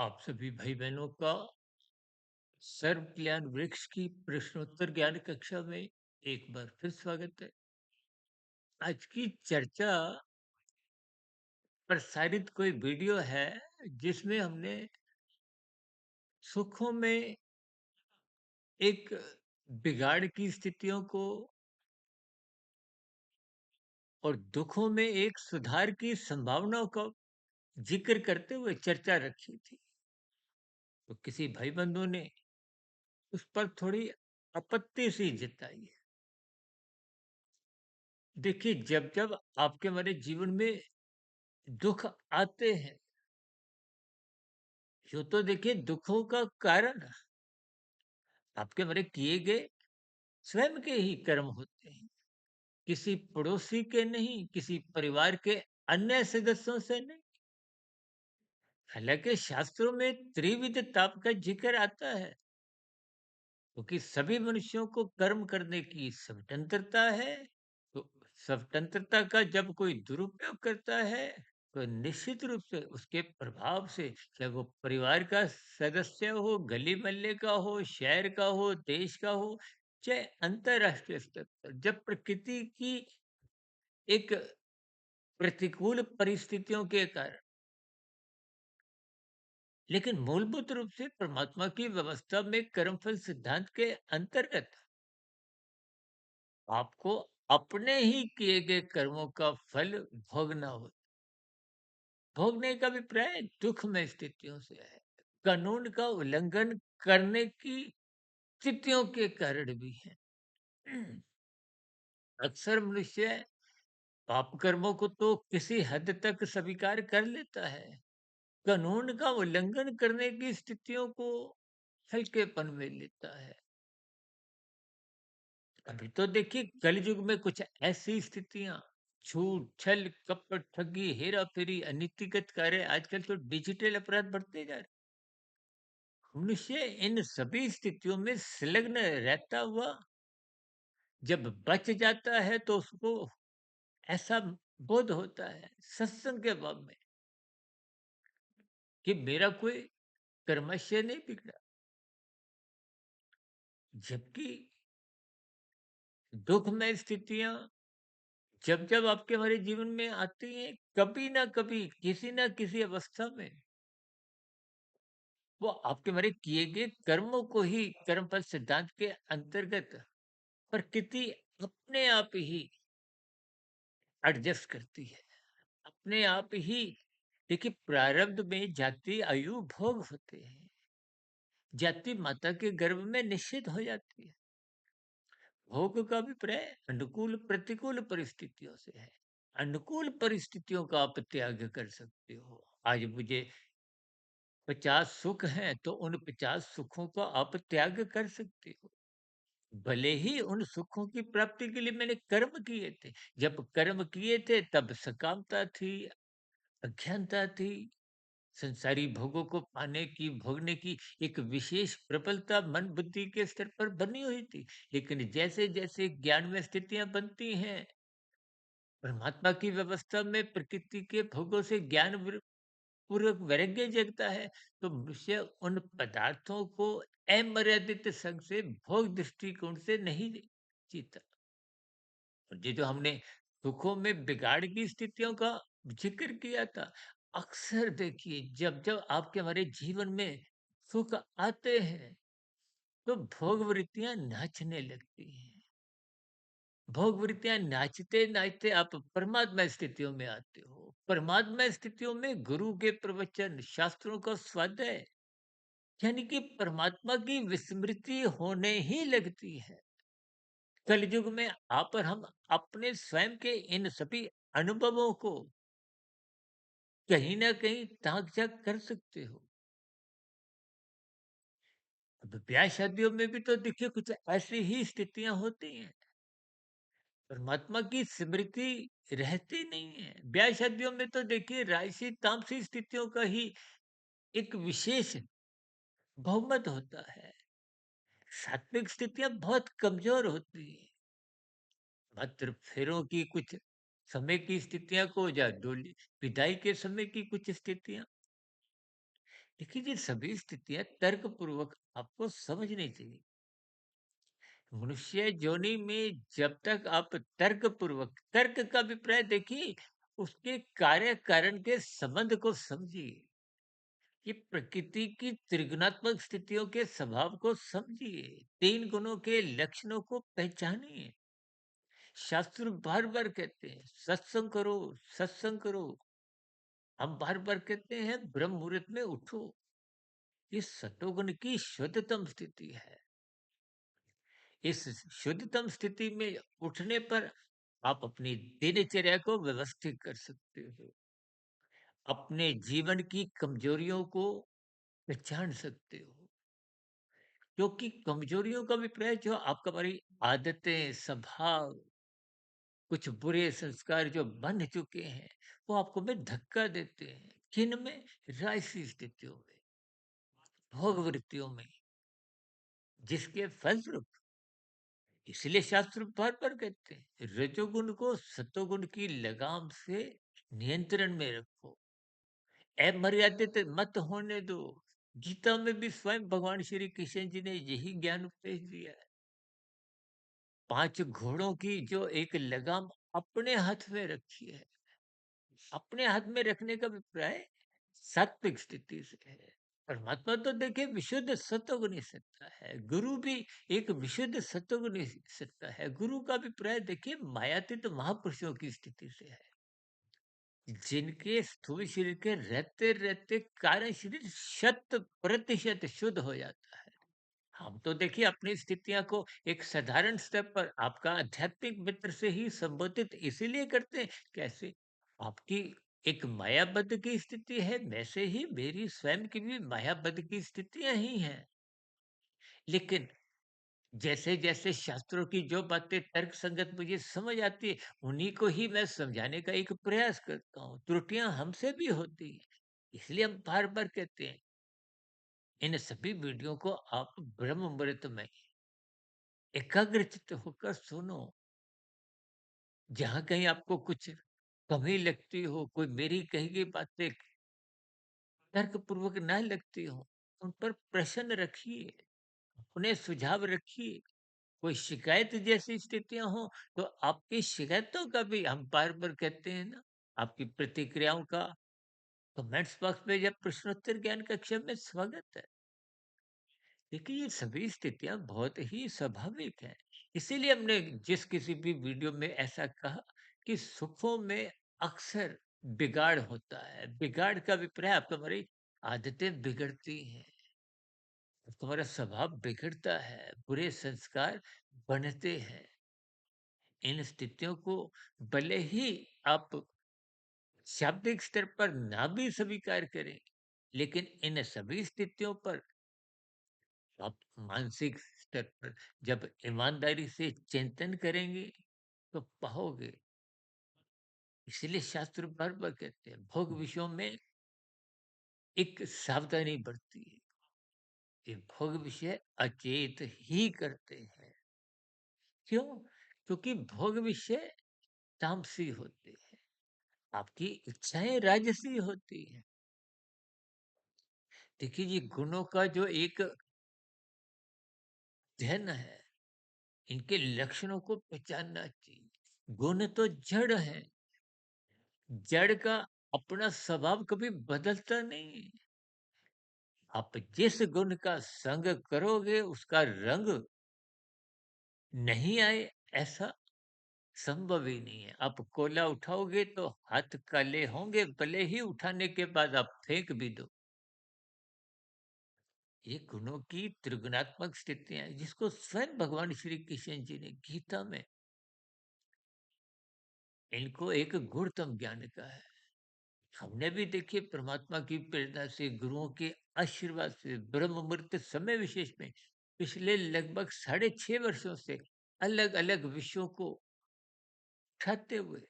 आप सभी भाई बहनों का सर्व कल्याण वृक्ष की प्रश्नोत्तर ज्ञान कक्षा में एक बार फिर स्वागत है। आज की चर्चा प्रसारित कोई वीडियो है जिसमें हमने सुखों में एक बिगाड़ की स्थितियों को और दुखों में एक सुधार की संभावनाओं का जिक्र करते हुए चर्चा रखी थी। तो किसी भाई बंधु ने उस पर थोड़ी आपत्ति सी जताई है। देखिए, जब जब आपके हमारे जीवन में दुख आते हैं, यूँ तो देखिए दुखों का कारण आपके हमारे किए गए स्वयं के ही कर्म होते हैं। किसी पड़ोसी के नहीं, किसी परिवार के अन्य सदस्यों से नहीं। हालाँकि शास्त्रों में त्रिविध ताप का जिक्र आता है, क्योंकि सभी मनुष्यों को कर्म करने की स्वतंत्रता है। तो स्वतंत्रता का जब कोई दुरुपयोग करता है, तो निश्चित रूप से उसके प्रभाव से, चाहे वो परिवार का सदस्य हो, गली-मोहल्ले का हो, शहर का हो, देश का हो, चाहे अंतर्राष्ट्रीय स्तर पर, जब प्रकृति की एक प्रतिकूल परिस्थितियों के कारण, लेकिन मूलभूत रूप से परमात्मा की व्यवस्था में कर्मफल सिद्धांत के अंतर्गत आपको अपने ही किए गए कर्मों का फल भोगना होता। भोगने का अभिप्राय दुखमय स्थितियों से है। कानून का उल्लंघन करने की स्थितियों के कारण भी है। अक्सर मनुष्य पाप कर्मों को तो किसी हद तक स्वीकार कर लेता है। कानून का उल्लंघन करने की स्थितियों को हल्केपन में लेता है। अभी तो देखिए कलयुग में कुछ ऐसी स्थितियां, झूठ, छल, कपट, ठगी, हेरा फेरी, अनीतिगत कार्य, आजकल तो डिजिटल अपराध बढ़ते जा रहे। मनुष्य इन सभी स्थितियों में संलग्न रहता हुआ जब बच जाता है, तो उसको ऐसा बोध होता है सत्संग के भाव में कि मेरा कोई कर्मश्य नहीं बिगड़ा। जबकि दुखमय स्थितियां जब जब आपके हमारे जीवन में आती हैं, कभी ना कभी किसी ना किसी अवस्था में वो आपके हमारे किए गए कर्मों को ही कर्मफल सिद्धांत के अंतर्गत प्रकृति अपने आप ही एडजस्ट करती है। अपने आप ही देखिए, प्रारब्ध में जाति आयु भोग होते हैं। जाति माता के गर्भ में निश्चित हो जाती है। भोग का अभिप्राय अनुकूल प्रतिकूल परिस्थितियों से है। अनुकूल परिस्थितियों का आप त्याग कर सकते हो। आज मुझे 50 सुख हैं, तो उन 50 सुखों का आप त्याग कर सकते हो। भले ही उन सुखों की प्राप्ति के लिए मैंने कर्म किए थे। जब कर्म किए थे तब सकामता थी, अज्ञानता थी, संसारी भोगों को पाने की, भोगने की एक विशेष प्रबलता मन बुद्धि के स्तर पर बनी हुई थी। लेकिन जैसे-जैसे ज्ञान में स्थितियाँ बनती हैं, परमात्मा की व्यवस्था में प्रकृति के भोगों से ज्ञान पूर्वक वैराग्य जगता है, तो मनुष्य उन पदार्थों को अमर्यादित संग से भोग दृष्टिकोण से नहीं जीता। और ये जो हमने सुखों में बिगाड़ की स्थितियों का जिक्र किया था, अक्सर देखिए जब जब आपके हमारे जीवन में सुख आते हैं, तो भोग वृत्तियां नाचने लगती हैं। भोग वृत्तियां नाचते नाचते आप परमात्मा स्थितियों में आते हो। परमात्मा स्थितियों में गुरु के प्रवचन, शास्त्रों का स्वाध्याय, यानी कि परमात्मा की विस्मृति होने ही लगती है। कलयुग में आप और हम अपने स्वयं के इन सभी अनुभवों को कहीं ना कहीं ताक झाक कर सकते हो। अब ब्याह शादियों में भी तो देखिए कुछ ऐसी ही स्थितियां होती हैं। परमात्मा की स्मृति रहती नहीं है। ब्याह शादियों में तो देखिए राजसी तामसी स्थितियों का ही एक विशेष बहुमत होता है। सात्विक स्थितियां बहुत कमजोर होती हैं। मात्र फेरों की कुछ समय की स्थितियां को, या डोली विदाई के समय की कुछ स्थितियां, देखिए, ये सभी स्थितियाँ तर्कपूर्वक आपको समझनी चाहिए। मनुष्य योनि में जब तक आप तर्क का अभिप्राय देखिए, उसके कार्य कारण के संबंध को समझिए। ये प्रकृति की त्रिगुणात्मक स्थितियों के स्वभाव को समझिए। 3 गुणों के लक्षणों को पहचानिए। शास्त्र बार-बार कहते हैं, सत्संग करो, सत्संग करो। हम बार-बार कहते हैं, ब्रह्म मुहूर्त में उठो। ये सतोगुण की शुद्धतम स्थिति है। इस शुद्धतम स्थिति में उठने पर आप अपनी दिनचर्या को व्यवस्थित कर सकते हो। अपने जीवन की कमजोरियों को पहचान सकते हो। क्योंकि कमजोरियों का अभिप्राय जो आपका हमारी आदतें, स्वभाव, कुछ बुरे संस्कार जो बन चुके हैं, वो आपको में धक्का देते हैं। किन में? राजसी स्थितियों में, भोग वृत्तियों में, जिसके फलस्वरूप इसलिए शास्त्र बार बार कहते हैं, रजोगुण को सतोगुण की लगाम से नियंत्रण में रखो, अमर्यादित मत होने दो। गीता में भी स्वयं भगवान श्री कृष्ण जी ने यही ज्ञान उपदेश दिया है। 5 घोड़ों की जो एक लगाम अपने हाथ में रखी है, अपने हाथ में रखने का अभिप्राय सात्विक स्थिति से है। परमात्मा तो देखिए विशुद्ध सत्वगुणी सत्ता है। गुरु भी एक विशुद्ध सत्वगुणी सत्ता है। गुरु का अभिप्राय देखिए मायातीत महापुरुषों की स्थिति से है, जिनके स्थूल शरीर के रहते रहते कारण शरीर 100% शुद्ध हो जाता है। हम तो देखिए अपनी स्थितियां को एक साधारण स्तर पर आपका आध्यात्मिक मित्र से ही संबोधित इसीलिए करते हैं। कैसे? आपकी एक मायाबद्ध की स्थिति है, वैसे ही मेरी स्वयं की भी मायाबद्ध की स्थितियां ही हैं। लेकिन जैसे जैसे शास्त्रों की जो बातें तर्क संगत मुझे समझ आती है, उन्हीं को ही मैं समझाने का एक प्रयास करता हूँ। त्रुटियां हमसे भी होती हैं, इसलिए हम बार बार कहते हैं, इन सभी वीडियो को आप ब्रह्म मुहूर्त में एकाग्रचित्त होकर सुनो। जहाँ कहीं आपको कुछ कमी लगती हो, कोई मेरी कही गई बातें तर्कपूर्वक ना लगती हो, उन पर प्रश्न रखिए, उन्हें सुझाव रखिए। कोई शिकायत जैसी स्थितियाँ हो, तो आपकी शिकायतों का भी हम बार-बार कहते हैं ना, आपकी प्रतिक्रियाओं का कमेंट्स बॉक्स में या प्रश्नोत्तर ज्ञान कक्षा में स्वागत है। देखिए, ये सभी स्थितियाँ बहुत ही स्वाभाविक हैं। इसीलिए हमने जिस किसी भी वीडियो में ऐसा कहा कि सुखों में अक्सर बिगाड़ होता है। बिगाड़ का अभिप्राय आपका हमारी आदतें बिगड़ती हैं, तुम्हारा स्वभाव बिगड़ता है, बुरे संस्कार बनते हैं। इन स्थितियों को भले ही आप शाब्दिक स्तर पर ना भी स्वीकार करें, लेकिन इन सभी स्थितियों पर आप मानसिक स्तर पर जब ईमानदारी से चिंतन करेंगे तो पाओगे। इसलिए शास्त्र बार बार कहते हैं, भोग विषयों में एक सावधानी बरती है। ये भोग विषय अचेत ही करते हैं। क्यों? क्योंकि भोग विषय तामसी होते हैं, आपकी इच्छाएं राजसी होती हैं। देखिए, ये गुणों का जो एक अध्ययन है, इनके लक्षणों को पहचानना चाहिए। गुण तो जड़ है, जड़ का अपना स्वभाव कभी बदलता नहीं है। आप जिस गुण का संग करोगे, उसका रंग नहीं आए, ऐसा संभव ही नहीं है। आप कोला उठाओगे तो हाथ काले होंगे, भले ही उठाने के बाद आप फेंक भी दो। ये गुणों की त्रिगुणात्मक स्थितियां हैं, जिसको स्वयं भगवान श्री कृष्ण जी ने गीता में इनको एक गुणतम ज्ञान कहा है। हमने भी देखिए परमात्मा की प्रेरणा से, गुरुओं के आशीर्वाद से, ब्रह्म मुहूर्त समय विशेष में पिछले लगभग 6.5 वर्षों से अलग अलग विषयों को उठाते हुए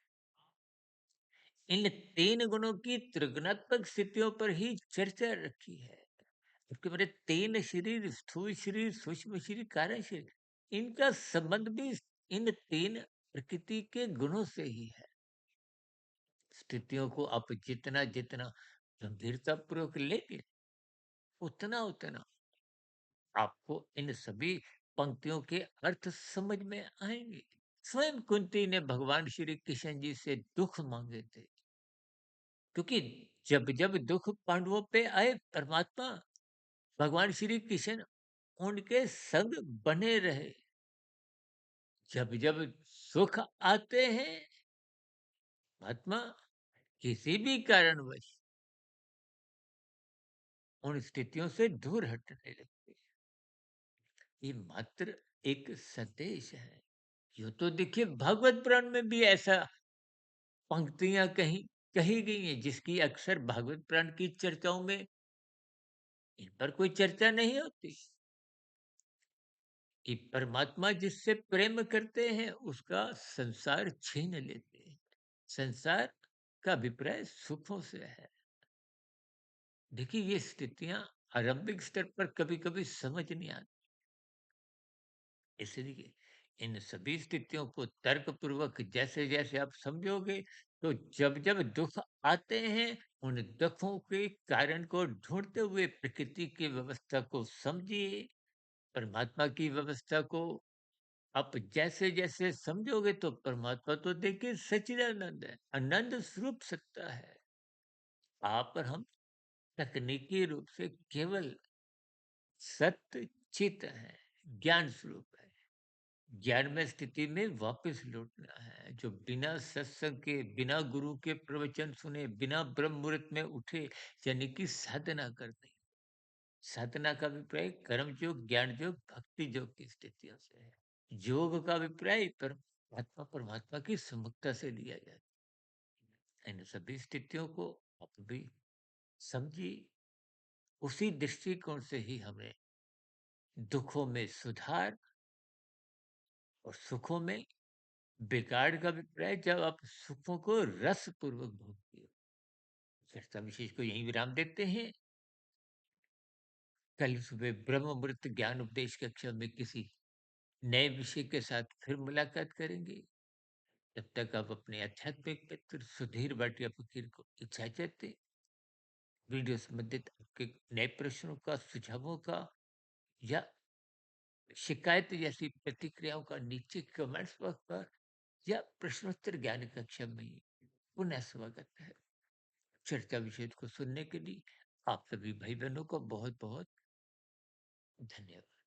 इन 3 गुणों की त्रिगुणात्मक स्थितियों पर ही चर्चा रखी है। क्योंकि मेरे 3 शरीर, स्थूल शरीर, सूक्ष्म शरीर, कारण शरीर, इनका संबंध भी इन 3 प्रकृति के गुणों से ही है। स्थितियों को आप जितना जितना गंभीरता पूर्वक लेंगे, उतना उतना आपको इन सभी पंक्तियों के अर्थ समझ में आएंगे। स्वयं कुंती ने भगवान श्री कृष्ण जी से दुख मांगे थे, क्योंकि जब जब दुख पांडवों पे आए, परमात्मा भगवान श्री कृष्ण उनके संग बने रहे। जब जब सुख आते हैं, महात्मा किसी भी कारणवश उन स्थितियों से दूर हटने लगते हैं। ये मात्र एक संदेश है। यूं तो देखिए भागवत पुराण में भी ऐसा पंक्तियां कही कही गई हैं, जिसकी अक्सर भागवत पुराण की चर्चाओं में इन पर कोई चर्चा नहीं होती, कि परमात्मा जिससे प्रेम करते हैं उसका संसार छीन लेते हैं। संसार का अभिप्राय सुखों से है। देखिए ये स्थितियां आरंभिक स्तर पर कभी कभी समझ नहीं आती, इसलिए इन सभी स्थितियों को तर्क पूर्वक जैसे जैसे आप समझोगे, तो जब जब दुख आते हैं, उन दुखों के कारण को ढूंढते हुए प्रकृति की व्यवस्था को समझिए, परमात्मा की व्यवस्था को आप जैसे जैसे समझोगे, तो परमात्मा तो देखिए सच्चिदानंद है, आनंद स्वरूप सत्ता है। आप और हम तकनीकी रूप से केवल सत्य चित है, ज्ञान स्वरूप है। ज्ञान में स्थिति में वापस लौटना है, जो बिना सत्संग के, बिना गुरु के प्रवचन सुने, बिना ब्रह्म मुहूर्त में उठे, यानी कि साधना करनी। साधना का अभिप्राय कर्म योग, ज्ञान योग, भक्ति योग की स्थितियों से है। योग का अभिप्राय परमात्मा परमात्मा की सम्मुखता से लिया जाता है। इन सभी स्थितियों को आप भी समझिए। उसी दृष्टिकोण से ही हमें दुखों में सुधार और सुखों में बिगाड़ का अभिप्राय, जब आप सुखों को रस पूर्वक भोगते हो। चर्चा विशेष को यहीं विराम देते हैं। कल सुबह ब्रह्म मुहूर्त ज्ञान उपदेश कक्षा में किसी नए विषय के साथ फिर मुलाकात करेंगे। तब तक आप अपने आध्यात्मिक मित्र सुधीर भाटिया फकीर को इजाजत दें। वीडियो संबंधित आपके नए प्रश्नों का, सुझावों का या शिकायत जैसी प्रतिक्रियाओं का नीचे कमेंट्स बॉक्स पर या प्रश्नोत्तर ज्ञान कक्षा में पुनः स्वागत है। चर्चा विषय को सुनने के लिए आप सभी भाई बहनों को बहुत बहुत धन्यवाद।